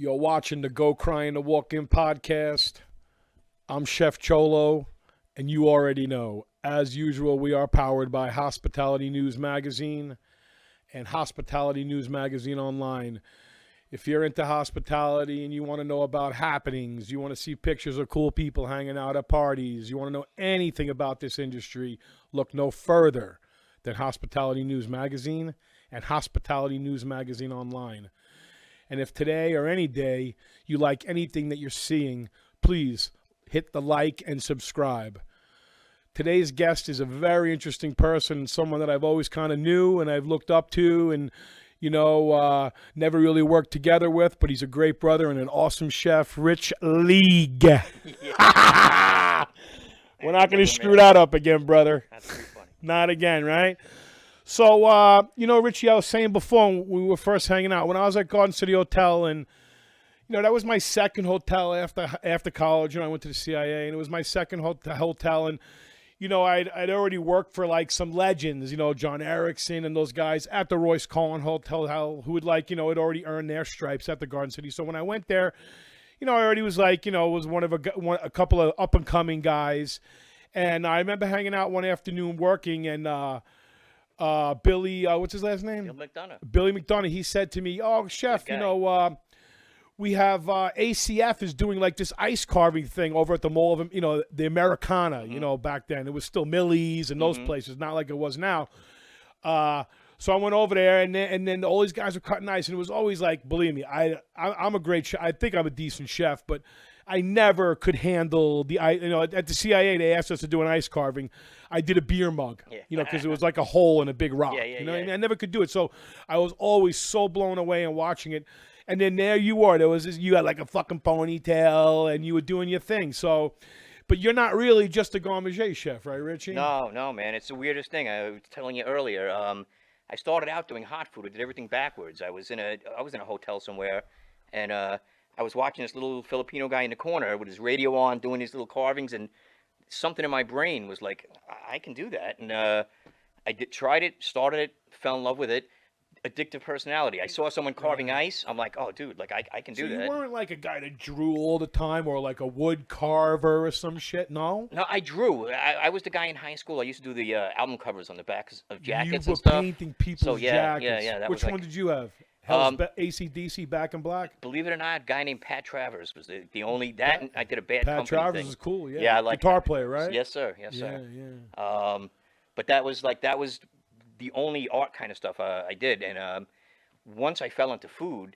You're watching the Go Crying to Walk In podcast. I'm Chef Cholo, and you already know. As usual, we are powered by Hospitality News Magazine and Hospitality News Magazine Online. If you're into hospitality and you want to know about happenings, you want to see pictures of cool people hanging out at parties, you want to know anything about this industry, look no further than Hospitality News Magazine and Hospitality News Magazine Online. And if today or any day you like anything that you're seeing, please hit the like and subscribe. Today's guest is a very interesting person, someone that I've always kind of knew and I've looked up to and, never really worked together with, but he's a great brother and an awesome chef, Rich League. We're not going to screw that up again, brother. That's pretty funny. Not again, right? So, Richie, I was saying before when we were first hanging out, when I was at Garden City Hotel, and, that was my second hotel after college. I went to the CIA, and it was my second hotel. And, I'd already worked for, like, some legends, John Erickson and those guys at the Royce Cohen Hotel who had, had already earned their stripes at the Garden City. So when I went there, I already was, was one of a couple of up-and-coming guys. And I remember hanging out one afternoon working, and Billy, what's his last name? Billy McDonough. He said to me, "Oh, chef, we have ACF is doing like this ice carving thing over at the Mall of, the Americana. Back then it was still Millie's and those places, not like it was now." So I went over there, and then all these guys were cutting ice, and it was always like, believe me, I'm a great chef. I think I'm a decent chef, but I never could handle the ice. At the CIA, they asked us to do an ice carving. I did a beer mug, because it was like a hole in a big rock. I never could do it. So I was always so blown away and watching it. And then there you were. You had like a fucking ponytail, and you were doing your thing. So, but you're not really just a gourmet chef, right, Richie? No, man. It's the weirdest thing. I was telling you earlier. I started out doing hot food. I did everything backwards. I was in a hotel somewhere, and I was watching this little Filipino guy in the corner with his radio on, doing these little carvings, and something in my brain was like, I can do that. And I tried it, started it, fell in love with it. Addictive personality. I saw someone carving ice. I'm like, oh, dude, like I can do that. So you weren't like a guy that drew all the time, or like a wood carver or some shit, no? No, I drew. I was the guy in high school. I used to do the album covers on the backs of jackets and stuff. You were painting people's jackets. Yeah. Which one did you have? AC/DC Back in Black? Believe it or not, a guy named Pat Travers was the only that. And I did a bad Pat company Travers thing. is cool. Yeah, yeah, I like guitar player, right? Yes, sir. Yeah. But that was the only art kind of stuff I did, and once I fell into food,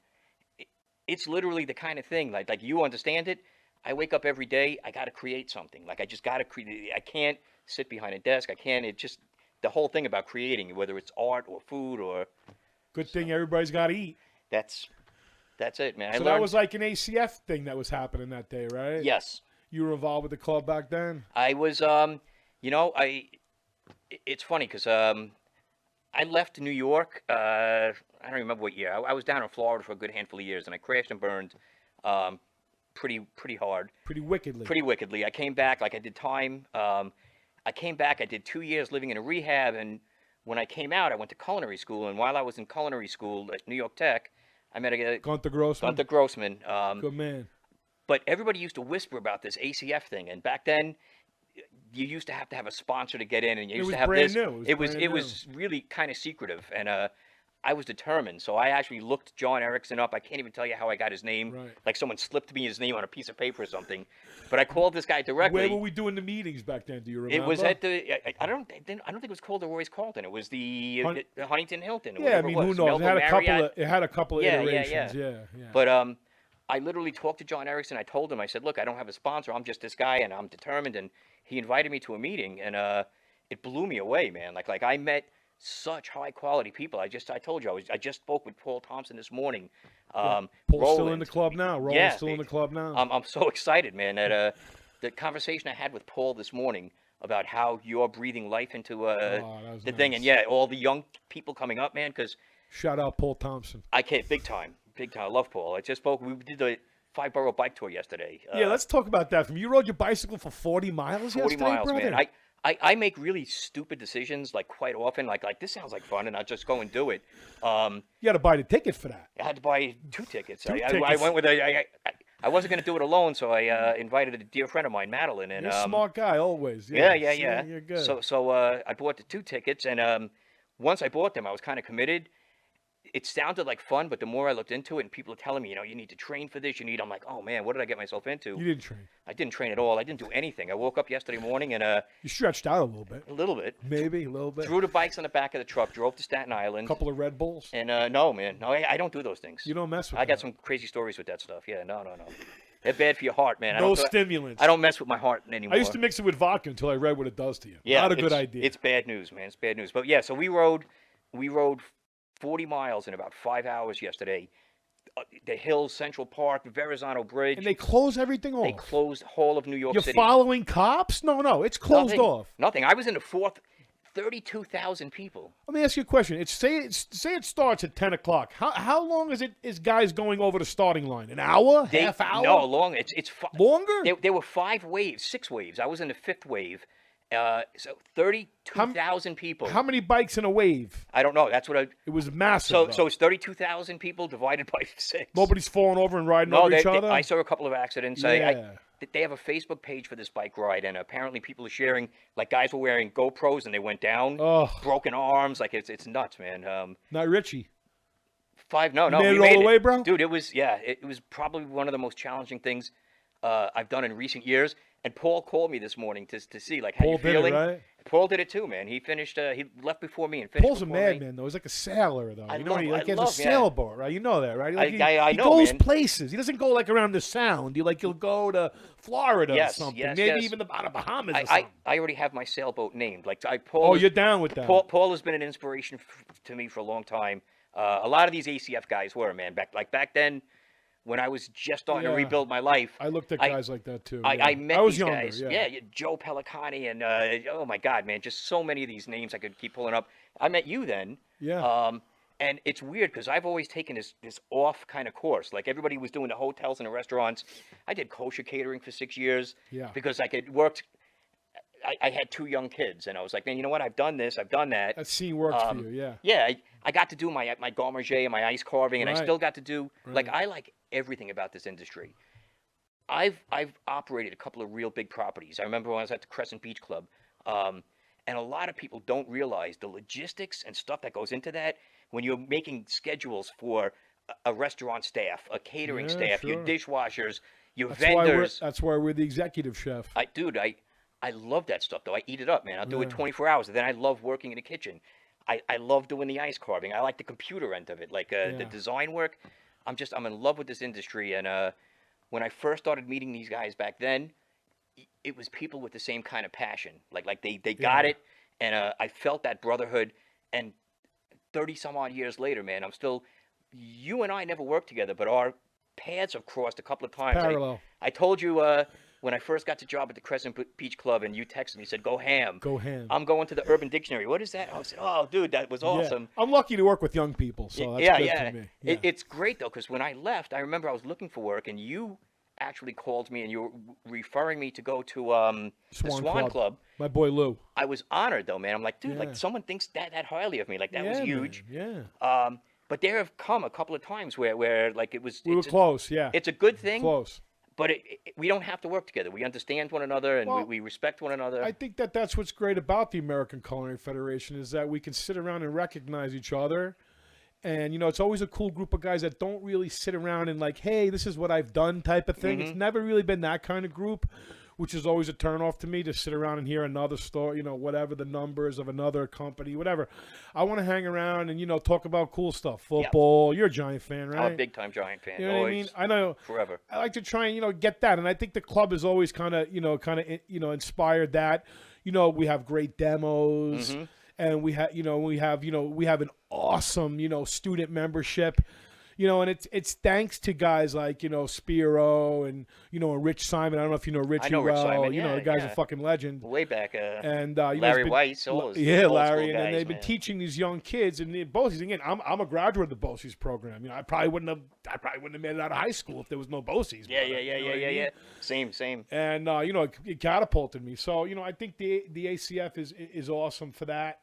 it's literally the kind of thing like you understand it. I wake up every day. I got to create something. Like I just got to create. I can't sit behind a desk. I can't. It just the whole thing about creating, whether it's art or food or. Good thing everybody's got to eat. That's it, man. So that was like an ACF thing that was happening that day, right? Yes. You were involved with the club back then? I was, it's funny because I left New York, I don't remember what year. I was down in Florida for a good handful of years, and I crashed and burned pretty hard. Pretty wickedly. Pretty wickedly. I came back, I did time. I came back, I did 2 years living in a rehab, and when I came out, I went to culinary school, and while I was in culinary school at New York Tech, I met a Gunther Grossman. Good man. But everybody used to whisper about this ACF thing, and back then, you used to have a sponsor to get in, and you used to have this. It was really kind of secretive, and I was determined. So I actually looked John Erickson up. I can't even tell you how I got his name. Right. Like someone slipped me his name on a piece of paper or something. But I called this guy directly. Where were we doing the meetings back then? Do you remember? It was at the. I don't think it was called the Royce Carlton. It was the Huntington Hilton. Yeah, I mean, who knows? It had a couple of iterations. Yeah. But I literally talked to John Erickson. I told him, I said, look, I don't have a sponsor. I'm just this guy, and I'm determined. And he invited me to a meeting, and it blew me away, man. Like I met such high quality people. I told you, I just spoke with Paul Thompson this morning. Paul's still in the club now. Roland's still in the club now. I'm so excited, man. That the conversation I had with Paul this morning about how you're breathing life into the thing, and all the young people coming up, man. Because shout out Paul Thompson. I can't big time. I love Paul. I just spoke. We did the 5-borough bike tour yesterday. Let's talk about that. You rode your bicycle for 40 miles 40 yesterday, miles, brother? man. I make really stupid decisions like quite often. Like this sounds like fun, and I just go and do it. You got to buy the ticket for that. I had to buy 2 tickets. I tickets. went with I wasn't going to do it alone, so I invited a dear friend of mine, Madeline. And You're a smart guy, always. yeah. You're good. So I bought the 2 tickets, and once I bought them, I was kind of committed. It sounded like fun, but the more I looked into it, and people are telling me, you need to train for this. I'm like, oh man, what did I get myself into? You didn't train. I didn't train at all. I didn't do anything. I woke up yesterday morning and You stretched out a little bit. a little bit. Maybe a little bit. Threw the bikes on the back of the truck, drove to Staten Island. A couple of Red Bulls. And no, man, no, I don't do those things. You don't mess with I got that. some crazy stories with that stuff. Yeah, no. They're bad for your heart, man. No stimulants. I don't mess with my heart anymore. I used to mix it with vodka until I read what it does to you. Yeah, Not a good idea. It's bad news, man. It's bad news. But yeah, so we rode 40 miles in about 5 hours yesterday. The hills, Central Park, Verrazano Bridge. And they close everything off. They closed whole of New York You're City. following cops? No, it's closed Nothing. off. Nothing. I was in the fourth. 32,000 people. Let me ask you a question. Say it starts at 10 o'clock. How long is guys going over the starting line? An hour? Half hour? No, long. It's longer. There were 6 waves. I was in the 5th wave. So 32,000 people. How many bikes in a wave? I don't know. That's what It was massive. So it's 32,000 people divided by 6. Nobody's falling over and riding over each other? I saw a couple of accidents. Yeah. They have a Facebook page for this bike ride, and apparently people are sharing. Like guys were wearing GoPros and they went down, broken arms. Like it's nuts, man. Not Richie. 5. No. You made it all the way, bro? Dude, it was probably one of the most challenging things I've done in recent years. And Paul called me this morning to see like how Paul you feeling. Did it, right? Paul did it too, man. He finished. He left before me and finished. Paul's a before me. madman, though. He's like a sailor, though. He has a yeah. sailboat, right? You know that, right? I he know, goes man. places. He doesn't go like around the Sound. He'll go to Florida or something. Maybe yes. even the Bahamas. Or something. I already have my sailboat named. Like Paul. You're down with that. Paul has been an inspiration to me for a long time. A lot of these ACF guys were, man. Back then, when I was just starting to rebuild my life. I looked at guys like that too. I met was these younger, guys. Yeah, Joe Pellicani and oh my God, man, just so many of these names I could keep pulling up. I met you then. Yeah. And it's weird because I've always taken this off kind of course. Like everybody was doing the hotels and the restaurants. I did kosher catering for 6 years. Yeah. Because it worked. I had 2 young kids, and I was like, man, you know what? I've done this. I've done that. That scene works for you, yeah. Yeah, I got to do my garde manger and my ice carving, and I still got to do Right. I like everything about this industry. I've operated a couple of real big properties. I remember when I was at the Crescent Beach Club, and a lot of people don't realize the logistics and stuff that goes into that when you're making schedules for a restaurant staff, a catering staff, your dishwashers, your vendors. That's why we're the executive chef. I love that stuff, though. I eat it up, man. I'll do it 24 hours. And then I love working in the kitchen. I love doing the ice carving. I like the computer end of it, like the design work. I'm in love with this industry. And when I first started meeting these guys back then, it was people with the same kind of passion. Like they got it. And I felt that brotherhood. And 30 some odd years later, man, I'm still, you and I never worked together, but our paths have crossed a couple of times. Parallel. I told you, when I first got the job at the Crescent Beach Club, and you texted me, said, "Go ham." Go ham. I'm going to the Urban Dictionary. What is that? I said, "Oh, dude, that was awesome." Yeah. I'm lucky to work with young people, so that's good for me. Yeah. It's great though, because when I left, I remember I was looking for work, and you actually called me, and you were referring me to go to the Swan Club. My boy Lou. I was honored though, man. I'm like, dude, like someone thinks that highly of me. Like that was huge. Man. Yeah. But there have come a couple of times where like it was. We were close. Yeah. It's a good thing. Close. But we don't have to work together. We understand one another, and we respect one another. I think that's what's great about the American Culinary Federation is that we can sit around and recognize each other. And, it's always a cool group of guys that don't really sit around and like, hey, this is what I've done type of thing. Mm-hmm. It's never really been that kind of group, which is always a turnoff to me to sit around and hear another story, whatever the numbers of another company, whatever. I want to hang around and, talk about cool stuff. Football. Yep. You're a Giant fan, right? I'm a big-time Giant fan. You know what I mean? I know. Forever. I like to try and, get that. And I think the club has always kind of inspired that. We have great demos. Mm-hmm. And we have an awesome, student membership. You know, and it's thanks to guys like, Spiro and, and Rich Simon. I don't know if you know Richie I know Rich well. Simon, The yeah, guy's a yeah. fucking legend. Way back, And Larry Weiss, all those old Larry, school and guys, they've been man. teaching these young kids. And the BOCES, again, I'm a graduate of the BOCES program. I probably wouldn't have made it out of high school if there was no BOCES. Yeah, brother. You know what I mean? yeah. Same. And it catapulted me. So I think the ACF is awesome for that.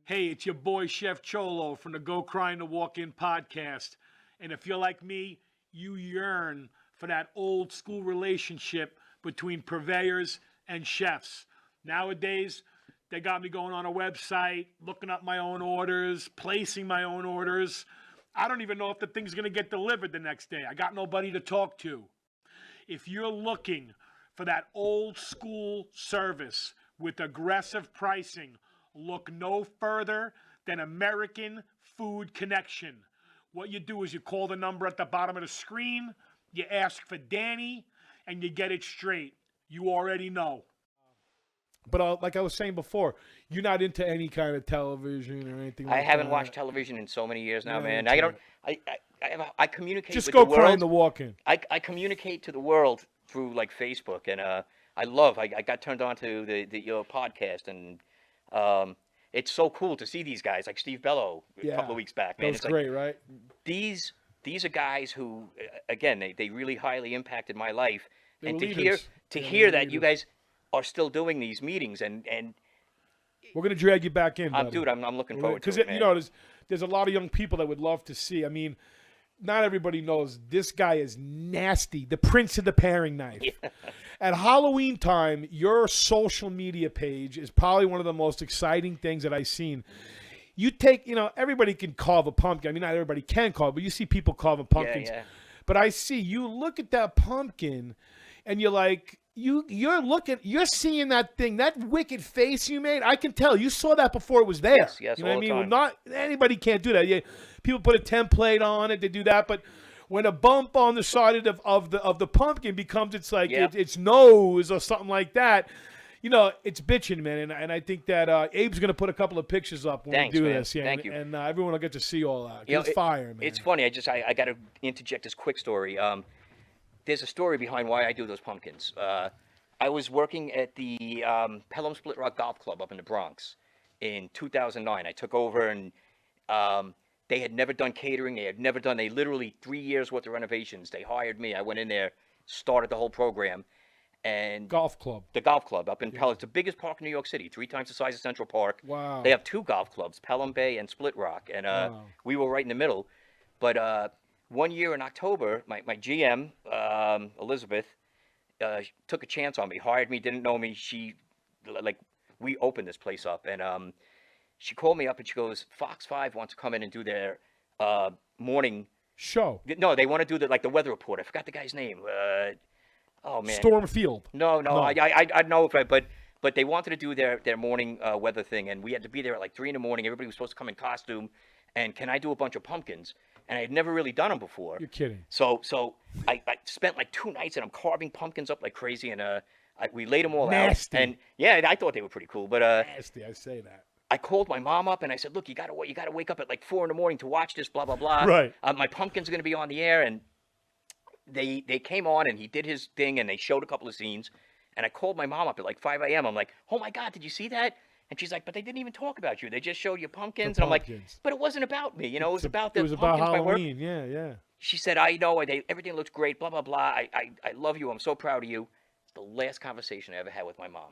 Hey, it's your boy Chef Cholo from the Go Crying to Walk In podcast. And if you're like me, you yearn for that old school relationship between purveyors and chefs. Nowadays, they got me going on a website, looking up my own orders, placing my own orders. I don't even know if the thing's going to get delivered the next day. I got nobody to talk to. If you're looking for that old school service with aggressive pricing, look no further than American Food Connection. What you do is you call the number at the bottom of the screen, you ask for Danny, and you get it straight. You already know. But like I was saying before, you're not into any kind of television or anything like that. I haven't watched television in so many years now, man. I communicate Just with go the world. crying the walk-in. I communicate to the world through like Facebook, and I got turned on to your podcast, and it's so cool to see these guys like Steve Bello a couple of weeks back, man. That was great, right? These are guys who, again, they really highly impacted my life, and to hear that you guys are still doing these meetings, and we're gonna drag you back in, buddy. Dude, I'm looking forward to it, man. Because there's a lot of young people that would love to see. I mean, not everybody knows this guy is nasty, the prince of the paring knife. Yeah. At Halloween time, your social media page is probably one of the most exciting things that I've seen. You take, everybody can carve a pumpkin. I mean, not everybody can carve, but you see people carving pumpkins. Yeah. But I see you look at that pumpkin, and you're like, you're seeing that thing, that wicked face you made. I can tell you saw that before it was there. Yes, you know all what I the mean? time. Well, not anybody can't do that. Yeah, people put a template on it, they do that, but when a bump on the side of the pumpkin becomes its nose or something like that, it's bitching, man. And I think that Abe's going to put a couple of pictures up when we do this. Yeah, Thank you. And everyone will get to see all that. It's fire, man. It's funny. I got to interject this quick story. There's a story behind why I do those pumpkins. I was working at the Pelham Split Rock Golf Club up in the Bronx in 2009. I took over, and they had never done catering. They literally 3 years worth of renovations. They hired me. I went in there, started the whole program. And the golf club up in Pelham. It's the biggest park in New York City, 3 times the size of Central Park. Wow. They have 2 golf clubs, Pelham Bay and Split Rock. And we were right in the middle. But one year in October, my GM, Elizabeth, took a chance on me, hired me, didn't know me. We opened this place up, and she called me up and she goes, Fox 5 wants to come in and do their morning show. No, they want to do the weather report. I forgot the guy's name. Oh man, Storm Field. No. I know if but they wanted to do their morning weather thing, and we had to be there at 3 a.m. Everybody was supposed to come in costume, and can I do a bunch of pumpkins? And I had never really done them before. You're kidding. So I spent 2 nights, and I'm carving pumpkins up like crazy, and we laid them all out. And yeah, I thought they were pretty cool. But nasty, I say that. I called my mom up and I said, look, you gotta wake up at 4 a.m. to watch this, blah blah blah. Right. My pumpkin's gonna be on the air, and they came on, and he did his thing, and they showed a couple of scenes, and I called my mom up at 5 a.m. I'm like, oh my God, did you see that? And she's like, but they didn't even talk about you. They just showed you pumpkins. And I'm like, but it wasn't about me. It was about the pumpkins, Halloween. my work. Yeah. She said, I know, everything looks great, blah, blah, blah. I love you. I'm so proud of you. It's the last conversation I ever had with my mom.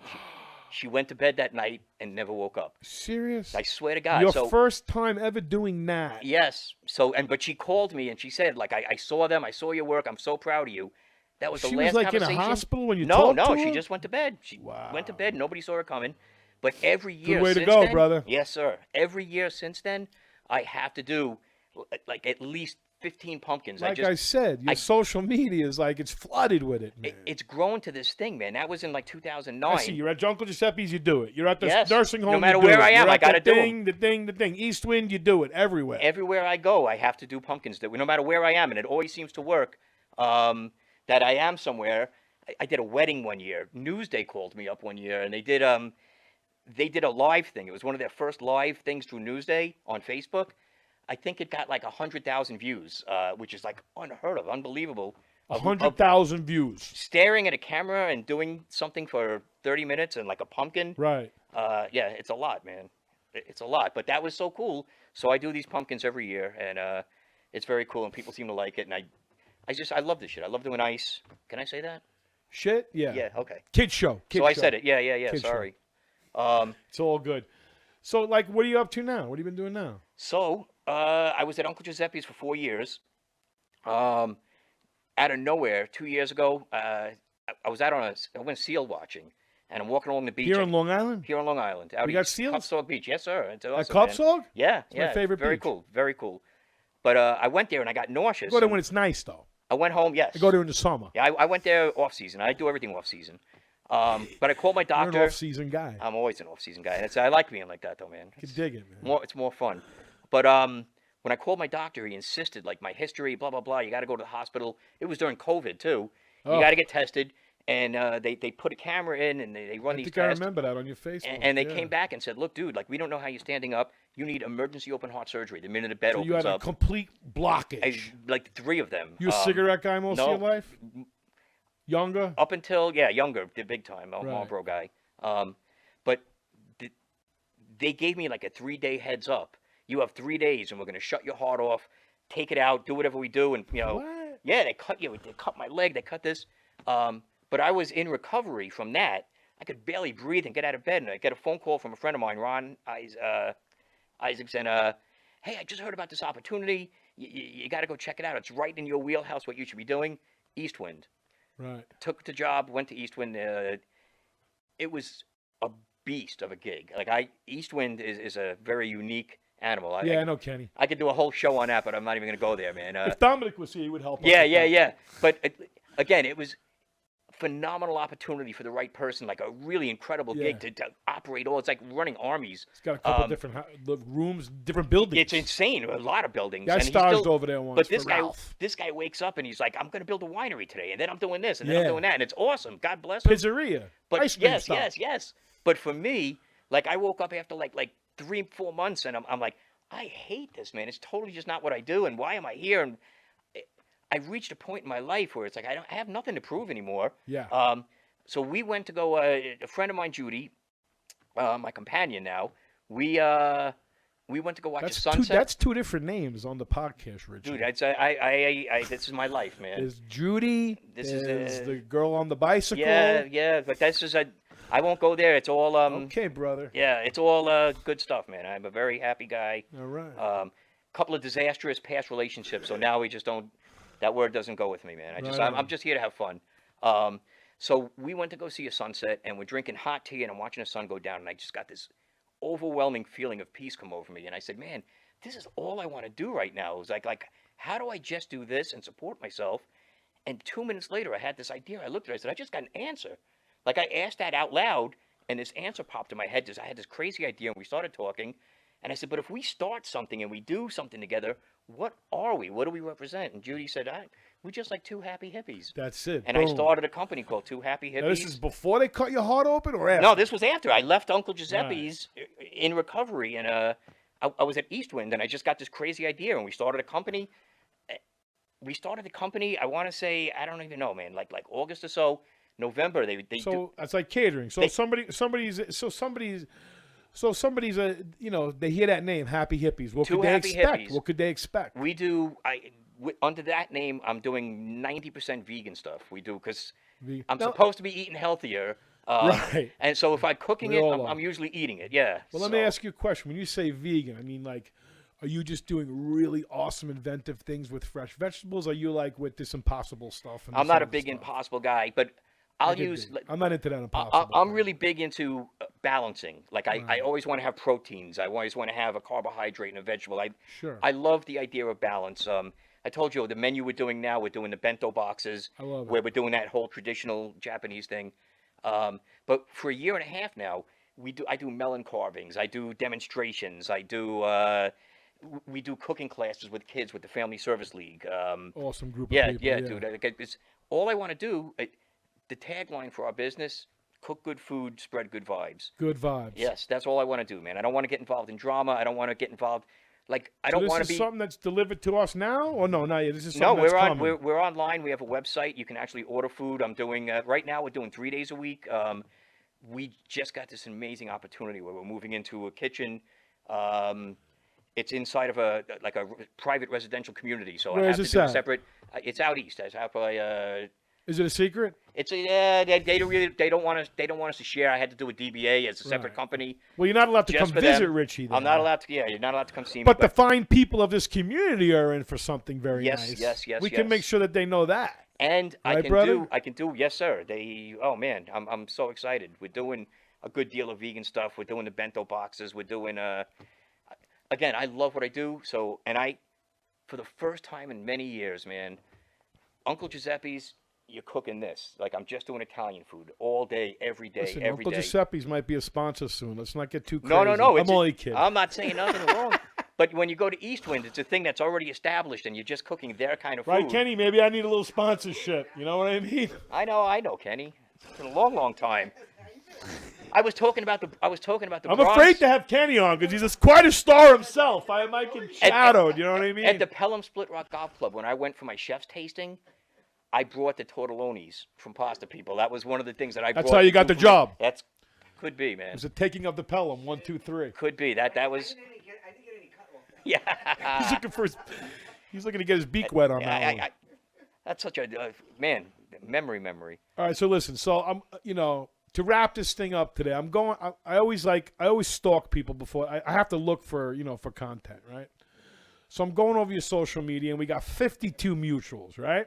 She went to bed that night and never woke up. Serious? I swear to God. Your first time ever doing that? Yes. But she called me and she said, I saw them. I saw your work. I'm so proud of you. That was the last conversation. She was in a hospital when you talked to her? No, she just went to bed. She went to bed. Nobody saw her coming. But every year Good way since to go, then, brother. Yes, sir. Every year since then, I have to do at least 15 pumpkins. I said, your social media is it's flooded with it, man. It's grown to this thing, man. That was in 2009. I see. You're at Uncle Giuseppe's, you do it. You're at the nursing home, no matter you do where it. I am, You're I got to do it. The thing. East Wind, you do it everywhere. Everywhere I go, I have to do pumpkins. No matter where I am, and it always seems to work. That I am somewhere. I did a wedding one year. Newsday called me up one year, and they did a live thing. It was one of their first live things through Newsday on Facebook. I think it got like 100,000 views, which is like unheard of, unbelievable. Of 100,000 views. staring at a camera and doing something for 30 minutes and like a pumpkin. Right. Yeah, it's a lot, man. It's a lot, but that was so cool. So I do these pumpkins every year, and it's very cool, and people seem to like it. And I love this shit. I love doing ice. Can I say that? Shit? Yeah. Yeah. Okay. Kid show. So I said it. Yeah. Kid show. Sorry. It's all good. So, like, what are you up to now? What have you been doing now? So I was at Uncle Giuseppe's for 4 years. Out of nowhere, 2 years ago, I went seal watching, and I'm walking along the beach. Here on Long Island? Here on Long Island. Out You got east, seals? Cupsog Beach. Yes, sir. It's awesome, At man. Cupsog? Yeah, my yeah. favorite very beach. cool. Very cool. But I went there and I got nauseous. Go there and when it's nice, though. I went home. Yes. I go there in the summer. Yeah, I went there off season. I do everything off season. But I called my You're doctor. an off-season guy. I'm always an off season guy, and I like being like that though, man. You can dig it, man. It's more fun. But when I called my doctor, he insisted, like, my history, blah blah blah. You got to go to the hospital. It was during COVID too. You Oh. got to get tested, and they put a camera in and they run I these think I tests. remember that on your Facebook. And they yeah. came back and said, "Look, dude, like, we don't know how you're standing up. You need emergency open heart surgery the minute the bed So opens you had a up." complete blockage. Like 3 of them. You a cigarette guy most no. of your life? Younger? Up until younger, the big time, Right. Marlboro guy. But they gave me like a 3-day heads up. You have 3 days, and we're gonna shut your heart off, take it out, do whatever we do, and What? yeah, they cut my leg, they cut this. But I was in recovery from that. I could barely breathe and get out of bed, and I get a phone call from a friend of mine, Ron Isaacs, and hey, I just heard about this opportunity. You got to go check it out. It's right in your wheelhouse. What you should be doing, Eastwind. Right. Took the job, went to Eastwind. It was a beast of a gig. Like Eastwind is a very unique animal. I know Kenny. I could do a whole show on that, but I'm not even gonna go there, man. If Dominic was here, he would help. Yeah. But again, it was phenomenal opportunity for the right person, like a really incredible gig to operate all. It's like running armies. It's got a couple different rooms, different buildings. It's insane. A lot of buildings. I and staged over there once. But for this guy wakes up and he's like, "I'm going to build a winery today, and then I'm doing this, and then I'm doing that," and it's awesome. God bless him. Pizzeria. But ice cream yes. stop. But for me, like, I woke up after like 3-4 months, and I'm like, I hate this, man. It's totally just not what I do, and why am I here? And I reached a point in my life where it's like I have nothing to prove anymore. Yeah. So we went to go. A friend of mine, Judy, my companion now. We went to go watch a sunset. That's 2 different names on the podcast, Richard. Dude, I'd say I this is my life, man. Is Judy? This is the girl on the bicycle? Yeah. But that's just I won't go there. It's all Okay, brother. Yeah, it's all good stuff, man. I'm a very happy guy. All right. Couple of disastrous past relationships, so now we just don't. That word doesn't go with me, man. I'm just here to have fun. So we went to go see a sunset, and we're drinking hot tea, and I'm watching the sun go down, and I just got this overwhelming feeling of peace come over me, and I said, man, this is all I want to do right now. It was like, how do I just do this and support myself? And 2 minutes later, I had this idea. I looked at it, I said, I just got an answer. Like, I asked that out loud, and this answer popped in my head. I had this crazy idea, and we started talking, and I said, but if we start something and we do something together, what are we? What do we represent? And Judy said, we're just like 2 happy hippies. That's it. And Boom. I started a company called 2 Happy Hippies. Now, this is before they cut your heart open or after? No, this was after. I left Uncle Giuseppe's in recovery, and I was at Eastwind, and I just got this crazy idea, and we started a company. I want to say, I don't even know, man, like August or so, November. They it's like catering. So somebody's they hear that name, Happy Hippies. What could they expect? Hippies. What could they expect? We do. Under that name, I'm doing 90% vegan stuff. We do because I'm supposed to be eating healthier. Right. And so if I'm cooking it, I'm usually eating it. Yeah. Well, let me ask you a question. When you say vegan, I mean, like, are you just doing really awesome, inventive things with fresh vegetables? Or are you like with this impossible stuff? I'm not a big impossible guy, but I'm not into that impossible. I'm really big into balancing. Like I always want to have proteins. I always want to have a carbohydrate and a vegetable. I love the idea of balance. I told you the menu we're doing now. We're doing the bento boxes. I love it. Where we're doing that whole traditional Japanese thing. But for a year and a half now, I do melon carvings. I do demonstrations. We do cooking classes with kids with the Family Service League. Awesome group of people. Yeah, dude. It's all I want to do. The tagline for our business: cook good food, spread good vibes. Good vibes. Yes, that's all I want to do, man. I don't want to get involved in drama. I don't want to get involved. Like I So don't want to this is be. something that's delivered to us now, or no, not yet. This is No, something that's we're on. coming. We're online. We have a website. You can actually order food. I'm doing right now. We're doing 3 days a week. We just got this amazing opportunity where we're moving into a kitchen. Um, it's inside of a private residential community, so I Where is have to this do a at? separate. It's out east. It's out by. Is it a secret? It's they don't really they don't want us to share. I had to do a DBA as a separate Right. company Well, you're not allowed to just come for visit them. Richie. Then. I'm not allowed to. Yeah, you're not allowed to come see me. But the fine people of this community are in for something very Yes, nice. yes, We can make yes. sure that they know that. And Right, brother? I can do, yes, sir. Oh man, I'm so excited. We're doing a good deal of vegan stuff. We're doing the bento boxes. We're doing, again, I love what I do. So, for the first time in many years, man, Uncle Giuseppe's, you're cooking this. Like, I'm just doing Italian food all day, every day, Listen, every Uncle day. Giuseppe's might be a sponsor soon. Let's not get too crazy. No. I'm only kidding. I'm not saying nothing wrong. But when you go to Eastwind, it's a thing that's already established, and you're just cooking their kind of food. Right, Kenny? Maybe I need a little sponsorship. You know what I mean? I know, Kenny. It's been a long, long time. I was talking about the I'm Bronx afraid to have Kenny on because he's quite a star himself. I might get shadowed. You know what I mean? at the Pelham Split Rock Golf Club. When I went for my chef's tasting, I brought the tortellonis from Pasta People. That was one of the things that I brought. That's how you got the job. That's could be, man. It was the taking of the Pelham. 1, 2, 3. Could be that was. I didn't get any cut off. Yeah. He's looking for his. He's looking to get his beak wet on that one. That's such a man memory. All right, so listen. So I'm, to wrap this thing up today, I'm going. I always stalk people before. I have to look for for content, right? So I'm going over your social media, and we got 52 mutuals, right?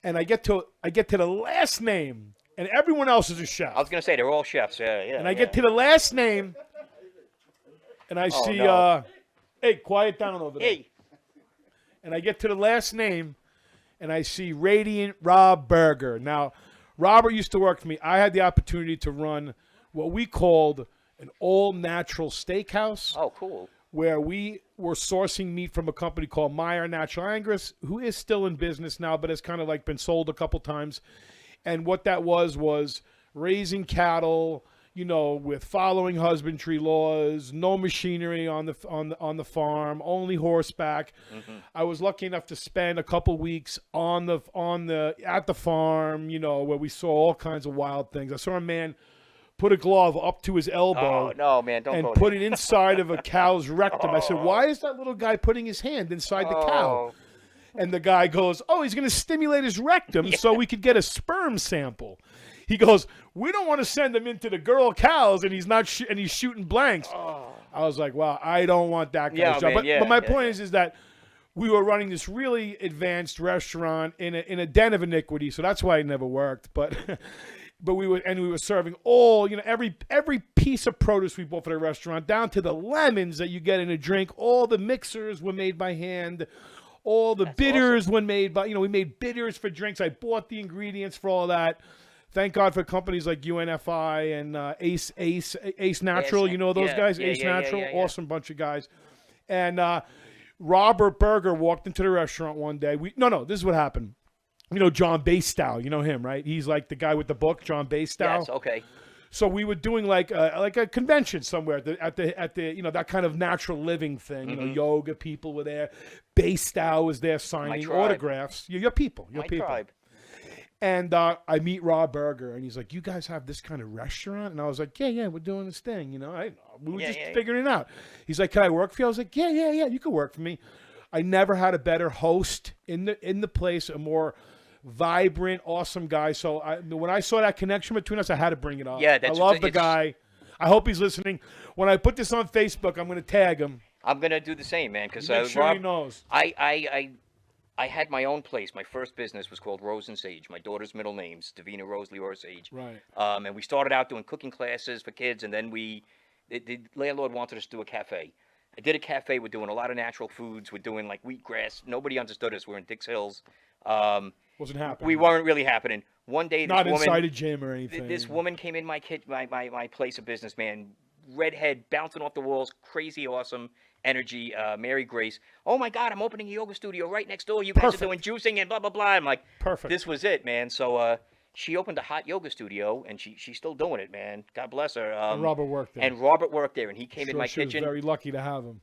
And I get to the last name, and everyone else is a chef. I was gonna say they're all chefs. Yeah. And I get to the last name, and I see. no. Hey, quiet down over there. Hey. And I get to the last name, and I see Radiant Rob Burger. Now, Robert used to work for me. I had the opportunity to run what we called an all-natural steakhouse, Oh, cool. where we were sourcing meat from a company called Meyer Natural Angus, who is still in business now, but has kind of like been sold a couple times. And what that was raising cattle, with following husbandry laws, no machinery on the farm, only horseback. Mm-hmm. I was lucky enough to spend a couple weeks at the farm, where we saw all kinds of wild things. I saw a man put a glove up to his elbow. Oh no, man! Don't And go put there. it inside of a cow's rectum. I said, "Why is that little guy putting his hand inside the cow?" Oh. And the guy goes, "Oh, he's going to stimulate his rectum so we could get a sperm sample." He goes, "We don't want to send him into the girl cows, and he's not, and he's shooting blanks." I was like, "Wow, I don't want that guy's Yeah, job." man, But my yeah, point is that we were running this really advanced restaurant in a den of iniquity, so that's why it never worked. But but we were serving all, every piece of produce we bought for the restaurant, down to the lemons that you get in a drink. All the mixers were made by hand. All the bitters were made by, we made bitters for drinks. I bought the ingredients for all that. Thank God for companies like UNFI and Ace Natural. Yes, You know those yeah, guys? yeah, Ace yeah, Natural, yeah, yeah. awesome bunch of guys. And Robert Berger walked into the restaurant one day. This is what happened. John Bastow, you know him, right? He's like the guy with the book, John Bastow. Yes. Okay. So we were doing like a convention somewhere at the that kind of natural living thing. Yoga people were there. Bastow was there signing tribe. autographs. Your people. My tribe. And I meet Rob Berger, and he's like, "You guys have this kind of restaurant?" And I was like, "Yeah, we're doing this thing." We were just figuring it out. He's like, "Can I work for you?" I was like, "Yeah, you can work for me." I never had a better host in the place, a more vibrant, awesome guy. So when I saw that connection between us, I had to bring it up. Yeah, I love the guy. I hope he's listening. When I put this on Facebook, I'm going to tag him. I'm gonna do the same, man. Because Make sure Rob, he knows. I had my own place. My first business was called Rose and Sage. My daughter's middle name's Davina Rose Leora Sage. Right. And we started out doing cooking classes for kids, and then the landlord wanted us to do a cafe. I did a cafe. We're doing a lot of natural foods. We're doing like wheatgrass. Nobody understood us. We're in Dix Hills. Wasn't happening. We weren't really happening. One day, Not inside a gym or anything. This woman came in my place of business, man. Redhead, bouncing off the walls, crazy awesome energy. Mary Grace. Oh my God, I'm opening a yoga studio right next door. You guys are doing juicing and blah blah blah. I'm like, perfect. This was it, man. So she opened a hot yoga studio, and she's still doing it, man. God bless her. And Robert worked there. And Robert worked there, and he came in my she kitchen. was very lucky to have him.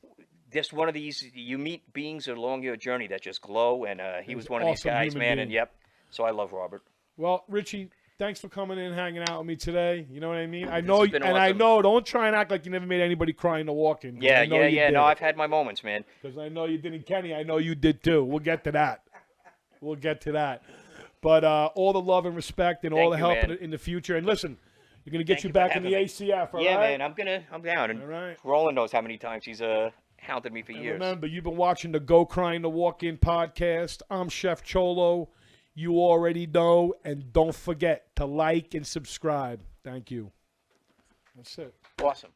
just one of these, you meet beings along your journey that just glow, and he was one of these awesome guys, human man. being. And yep, so I love Robert. Well, Richie, thanks for coming in and hanging out with me today. You know what I mean? I This know, has been and I awesome. know. Don't try and act like you never made anybody cry in the walk-in. 'Cause Yeah, I know yeah, you yeah. did. No, I've had my moments, man. Because I know you did, and Kenny, I know you did too. We'll get to that. We'll get to that. But all the love and respect and all Thank the you, help man. in the future. And listen, you're gonna get Thank you you for back in the having me. ACF. All Yeah, right? man. I'm down. And All right. Roland knows how many times he's hounded me for And years. remember, you've been watching the Go Crying the Walk-In podcast. I'm Chef Cholo. You already know. And don't forget to like and subscribe. Thank you. That's it. Awesome.